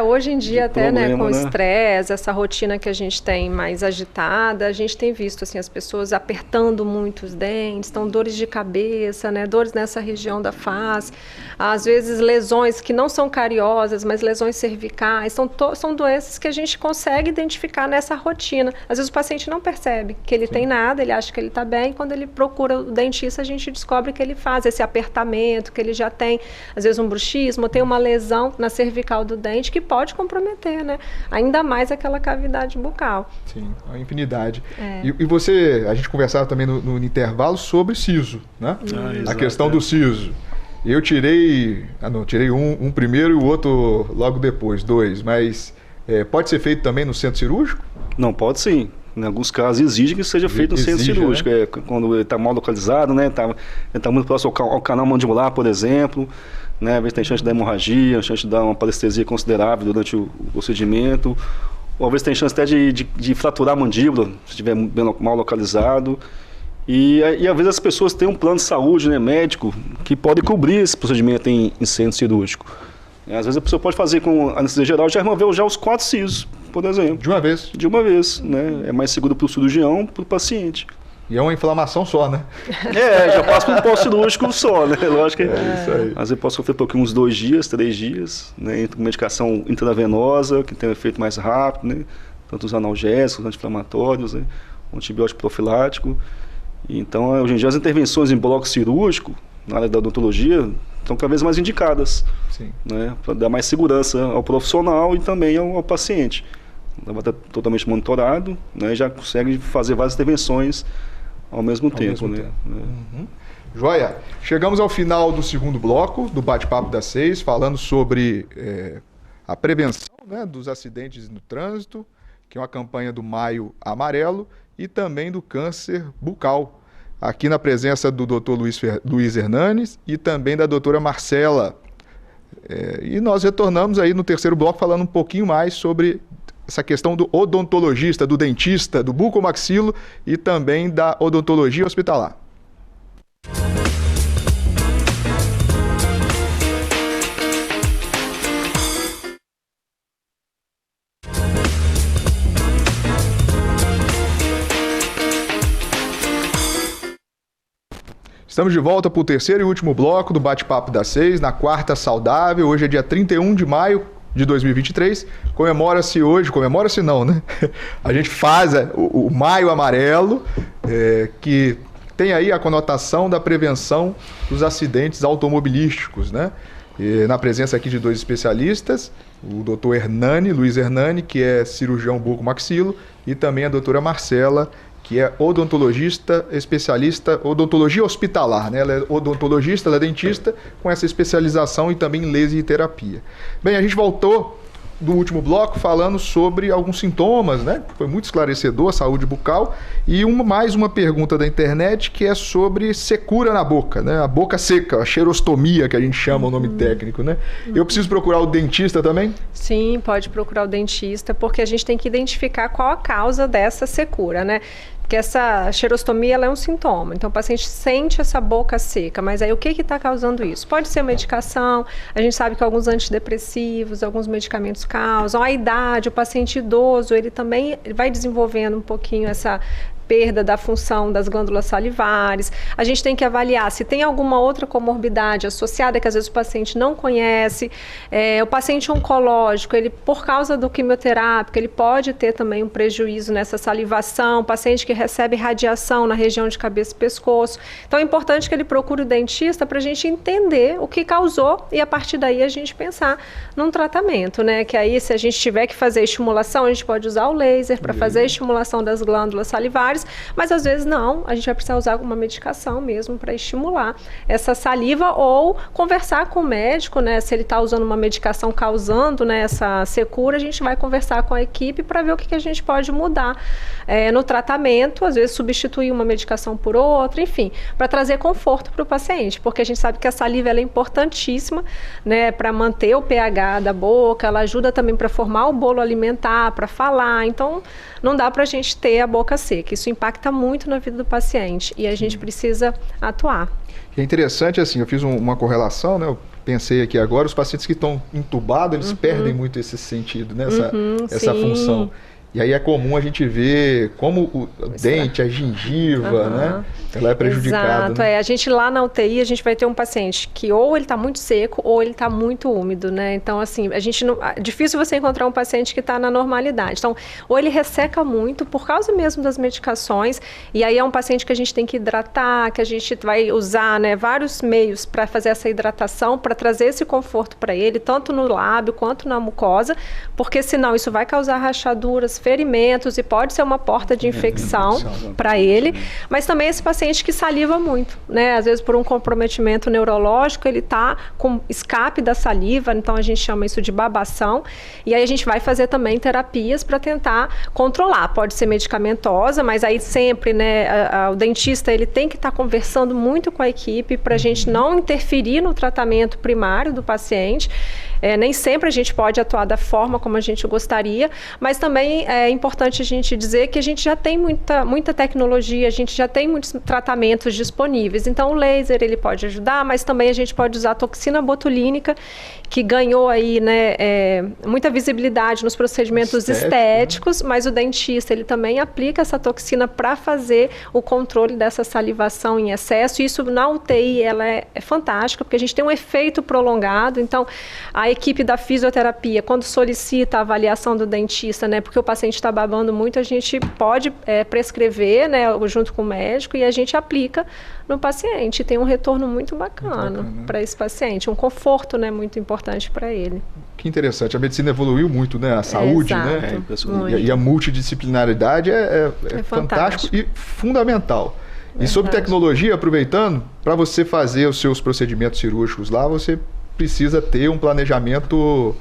Hoje em dia até, problema, né, com o estresse, essa rotina que a gente tem mais agitada, a gente tem visto, assim, as pessoas apertando muito os dentes, então dores de cabeça, né, dores nessa região da face, às vezes lesões que não são cariosas, mas lesões cervicais, são doenças que a gente consegue identificar nessa rotina. Às vezes o paciente não percebe que ele tem nada, ele acha que ele está bem, quando ele procura o dentista, a gente descobre que ele faz esse apertamento, que ele já tem, às vezes, um bruxismo, tem uma lesão na cervical do dente que pode comprometer, né? Ainda mais aquela cavidade bucal. Sim, a infinidade. E a gente conversava também no intervalo sobre siso, né? A questão do siso. Eu tirei um primeiro e o outro logo depois, 2, mas pode ser feito também no centro cirúrgico? Não, pode sim. Em alguns casos exige que seja feito no centro cirúrgico, né? Quando ele está mal localizado, né? Tá muito próximo ao canal mandibular, por exemplo, né? Às vezes tem chance de dar hemorragia, chance de dar uma parestesia considerável durante o procedimento, ou às vezes tem chance até de fraturar a mandíbula, se estiver mal localizado. E às vezes as pessoas têm um plano de saúde, né, médico, que pode cobrir esse procedimento em centro cirúrgico. Às vezes a pessoa pode fazer com anestesia geral, já removeu os 4 sisos, por exemplo. De uma vez? De uma vez, né? É mais seguro para o cirurgião, para o paciente. E é uma inflamação só, né? Já passa por um pós-cirúrgico só, né? Lógico que isso aí. Às vezes pode sofrer por uns 2 dias, 3 dias, né? Com medicação intravenosa, que tem um efeito mais rápido, né? Tanto os analgésicos, anti-inflamatórios, né? O antibiótico profilático. Então, hoje em dia, as intervenções em bloco cirúrgico, na área da odontologia, estão cada vez mais indicadas, né, para dar mais segurança ao profissional e também ao paciente. Vai estar totalmente monitorado, né, já consegue fazer várias intervenções ao mesmo tempo. Joia, chegamos ao final do segundo bloco do Bate-Papo das 6, falando sobre a prevenção, né, dos acidentes no trânsito, que é uma campanha do Maio Amarelo, e também do câncer bucal, aqui na presença do Dr. Luiz Hernanes e também da doutora Marcela. E nós retornamos aí no terceiro bloco falando um pouquinho mais sobre essa questão do odontologista, do dentista, do bucomaxilo e também da odontologia hospitalar. Estamos de volta para o terceiro e último bloco do Bate-Papo das 6, na quarta saudável. Hoje é dia 31 de maio de 2023. Comemora-se não, né? A gente faz o Maio Amarelo, que tem aí a conotação da prevenção dos acidentes automobilísticos, né? E na presença aqui de 2 especialistas, o Dr. Luiz Hernani, que é cirurgião bucomaxilo, e também a doutora Marcela, que é odontologista especialista, odontologia hospitalar, né? Ela é odontologista, ela é dentista, com essa especialização e também em laser e terapia. Bem, a gente voltou do último bloco falando sobre alguns sintomas, né? Foi muito esclarecedor a saúde bucal. E mais uma pergunta da internet que é sobre secura na boca, né? A boca seca, a xerostomia, que a gente chama o nome técnico, né? Eu preciso procurar o dentista também? Sim, pode procurar o dentista, porque a gente tem que identificar qual a causa dessa secura, né? Porque essa xerostomia, ela é um sintoma. Então, o paciente sente essa boca seca. Mas aí, o que está causando isso? Pode ser medicação. A gente sabe que alguns antidepressivos, alguns medicamentos causam. A idade, o paciente idoso, ele também vai desenvolvendo um pouquinho essa perda da função das glândulas salivares. A gente tem que avaliar se tem alguma outra comorbidade associada que às vezes o paciente não conhece. O paciente oncológico, ele, por causa do quimioterápico, ele pode ter também um prejuízo nessa salivação. O paciente que recebe radiação na região de cabeça e pescoço. Então é importante que ele procure o dentista para a gente entender o que causou e a partir daí a gente pensar num tratamento, né? Que aí, se a gente tiver que fazer estimulação, a gente pode usar o laser para fazer a estimulação das glândulas salivares. Mas às vezes não, a gente vai precisar usar alguma medicação mesmo para estimular essa saliva ou conversar com o médico, né? Se ele está usando uma medicação causando, né, essa secura, a gente vai conversar com a equipe para ver o que a gente pode mudar no tratamento, às vezes substituir uma medicação por outra, enfim, para trazer conforto para o paciente, porque a gente sabe que a saliva ela é importantíssima, né, para manter o pH da boca, ela ajuda também para formar o bolo alimentar, para falar, então não dá para a gente ter a boca seca. Isso impacta muito na vida do paciente e a gente precisa atuar. É interessante, assim, eu fiz uma correlação, né? Eu pensei aqui agora, os pacientes que estão entubados, eles perdem muito esse sentido, né? Essa função. E aí é comum a gente ver como o dente, a gengiva, né? Ela é prejudicada. Exato, né? A gente lá na UTI, a gente vai ter um paciente que ou ele está muito seco ou ele está muito úmido, né? Então, assim, a gente não... É difícil você encontrar um paciente que está na normalidade. Então, ou ele resseca muito por causa mesmo das medicações, e aí é um paciente que a gente tem que hidratar, que a gente vai usar, né, vários meios para fazer essa hidratação, para trazer esse conforto para ele, tanto no lábio quanto na mucosa, porque senão isso vai causar rachaduras, ferimentos e pode ser uma porta de infecção para ele, mas também esse paciente que saliva muito, né? Às vezes por um comprometimento neurológico, ele está com escape da saliva, então a gente chama isso de babação, e aí a gente vai fazer também terapias para tentar controlar. Pode ser medicamentosa, mas aí sempre, né, o dentista ele tem que estar conversando muito com a equipe para a gente não interferir no tratamento primário do paciente. Nem sempre a gente pode atuar da forma como a gente gostaria, mas também é importante a gente dizer que a gente já tem muita tecnologia, a gente já tem muitos tratamentos disponíveis. Então o laser ele pode ajudar, mas também a gente pode usar a toxina botulínica, que ganhou aí, né, muita visibilidade nos procedimentos estéticos, né? Mas o dentista ele também aplica essa toxina para fazer o controle dessa salivação em excesso. E isso na UTI ela é fantástica, porque a gente tem um efeito prolongado. Então a equipe da fisioterapia, quando solicita a avaliação do dentista, né, porque o paciente está babando muito, a gente pode prescrever, né, junto com o médico, e a gente aplica no paciente. Tem um retorno muito bacana para esse paciente, um conforto, né, muito importante para ele. Que interessante, a medicina evoluiu muito, né? A saúde, né? E a multidisciplinaridade é fantástico e fundamental. E sobre tecnologia, aproveitando, para você fazer os seus procedimentos cirúrgicos lá, você precisa ter um planejamento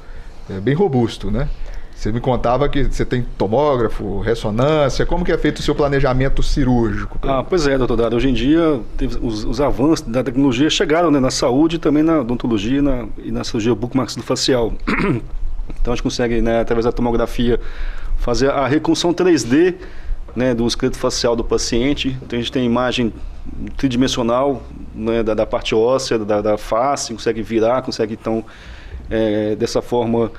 bem robusto, né? Você me contava que você tem tomógrafo, ressonância, como que é feito o seu planejamento cirúrgico? Pois é, doutor Dado, hoje em dia os avanços da tecnologia chegaram, né, na saúde e também na odontologia e na cirurgia bucomaxilofacial. Então a gente consegue, né, através da tomografia, fazer a reconstrução 3D, né, do esqueleto facial do paciente. Então a gente tem imagem tridimensional, né, da parte óssea, da face, consegue virar, consegue então, dessa forma,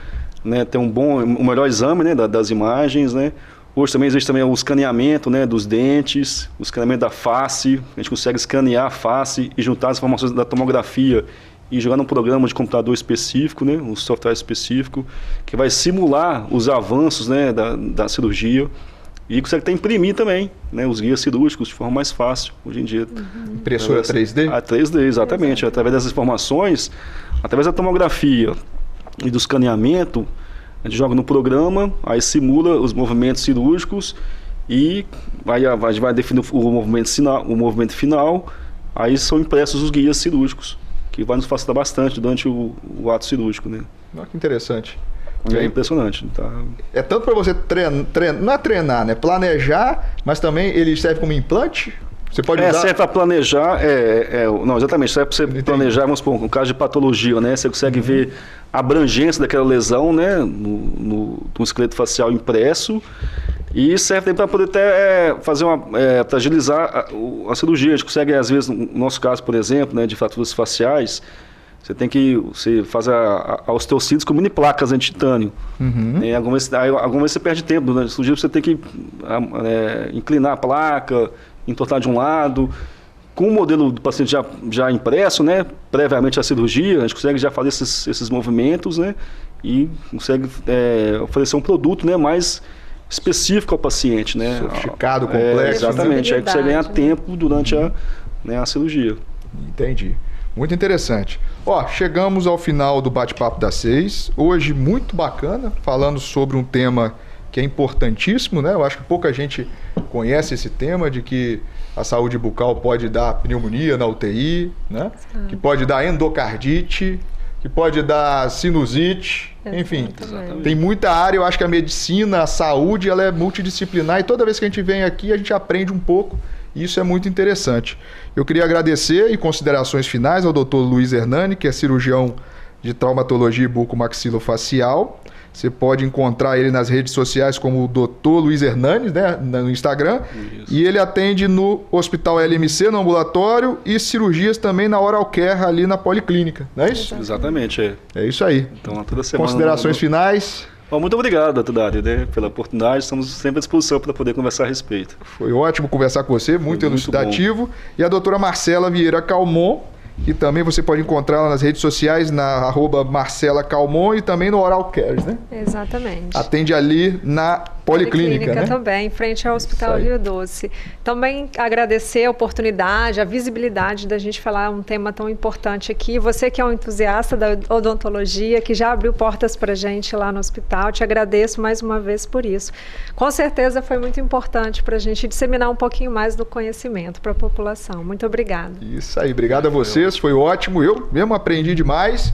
né, ter um melhor exame, né, das imagens, né. Hoje também existe também o escaneamento, né, dos dentes, o escaneamento da face. A gente consegue escanear a face e juntar as informações da tomografia e jogar num programa de computador específico, né, um software específico, que vai simular os avanços, né, da cirurgia. E consegue até imprimir também, né, os guias cirúrgicos de forma mais fácil, hoje em dia. Impressora 3D? A 3D, exatamente. Através dessas informações, através da tomografia e do escaneamento, a gente joga no programa, aí simula os movimentos cirúrgicos e aí a gente vai definir o movimento final, aí são impressos os guias cirúrgicos, que vai nos facilitar bastante durante o ato cirúrgico, né? Olha que interessante. É impressionante. Tá? É tanto para você não é treinar, né? Planejar, mas também ele serve como implante? Você pode usar... serve para planejar, não, exatamente, serve para você planejar, vamos supor, no caso de patologia, né? Você consegue ver a abrangência daquela lesão, né? No esqueleto facial impresso, e serve também para poder até fazer para agilizar a cirurgia. A gente consegue, às vezes, no nosso caso, por exemplo, né, de fraturas faciais, você faz a osteocídeos com mini placas de titânio. Algumas vezes você perde tempo durante a cirurgia, você tem que inclinar a placa, entortar de um lado. Com o modelo do paciente já impresso, né, previamente à cirurgia, a gente consegue já fazer esses movimentos, né, e consegue oferecer um produto, né, mais específico ao paciente, né? Sofisticado, complexo. Exatamente, aí você ganha tempo durante a cirurgia. Entendi. Muito interessante. Chegamos ao final do Bate-Papo das 6. Hoje, muito bacana, falando sobre um tema que é importantíssimo, né? Eu acho que pouca gente conhece esse tema, de que a saúde bucal pode dar pneumonia na UTI, né? Que pode dar endocardite, que pode dar sinusite, enfim. Tem muita área. Eu acho que a medicina, a saúde, ela é multidisciplinar, e toda vez que a gente vem aqui, a gente aprende um pouco. E isso é muito interessante. Eu queria agradecer, e considerações finais, ao Dr. Luiz Hernani, que é cirurgião de traumatologia e bucomaxilofacial. Você pode encontrar ele nas redes sociais como o Dr. Luiz Hernani, né, no Instagram. Isso. E ele atende no Hospital LMC, no ambulatório, e cirurgias também na Oral Care, ali na Policlínica, não é isso? Exatamente, É isso aí. Então, toda semana... Considerações finais? Bom, muito obrigado, Tudari, né, pela oportunidade. Estamos sempre à disposição para poder conversar a respeito. Foi ótimo conversar com você, muito elucidativo. E a doutora Marcela Vieira Calmon, que também você pode encontrar lá nas redes sociais, na @Marcela Calmon, e também no Oral Care, né? Exatamente. Atende ali na Policlínica, né? Também, em frente ao Hospital Rio Doce. Também agradecer a oportunidade, a visibilidade da gente falar um tema tão importante aqui. Você que é um entusiasta da odontologia, que já abriu portas para a gente lá no hospital, te agradeço mais uma vez por isso. Com certeza foi muito importante para a gente disseminar um pouquinho mais do conhecimento para a população. Muito obrigada. Isso aí, obrigado a vocês, foi ótimo. Eu mesmo aprendi demais.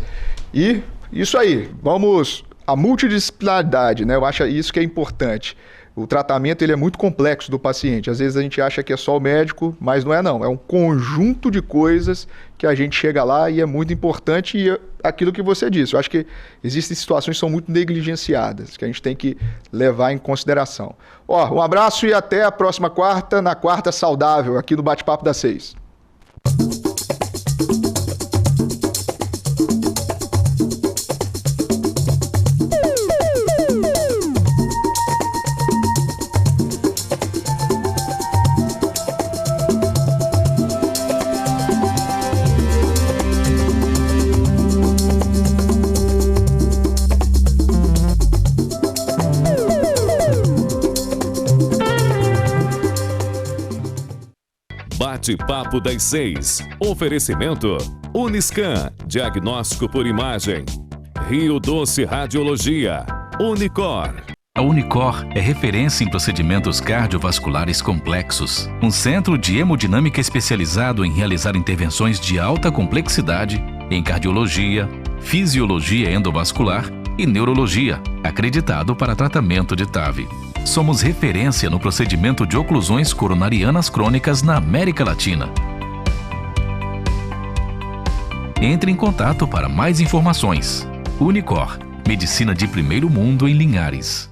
E isso aí, vamos... A multidisciplinaridade, né? Eu acho isso que é importante. O tratamento, ele é muito complexo do paciente. Às vezes a gente acha que é só o médico, mas não é não. É um conjunto de coisas que a gente chega lá, e é muito importante. E aquilo que você disse, eu acho que existem situações que são muito negligenciadas, que a gente tem que levar em consideração. Um abraço e até a próxima quarta, na Quarta Saudável, aqui no Bate-Papo das 6. Bate-Papo das 6. Oferecimento: Uniscan, diagnóstico por imagem. Rio Doce Radiologia. Unicor. A Unicor é referência em procedimentos cardiovasculares complexos. Um centro de hemodinâmica especializado em realizar intervenções de alta complexidade em cardiologia, fisiologia endovascular e neurologia, acreditado para tratamento de TAV. Somos referência no procedimento de oclusões coronarianas crônicas na América Latina. Entre em contato para mais informações. Unicor, medicina de primeiro mundo em Linhares.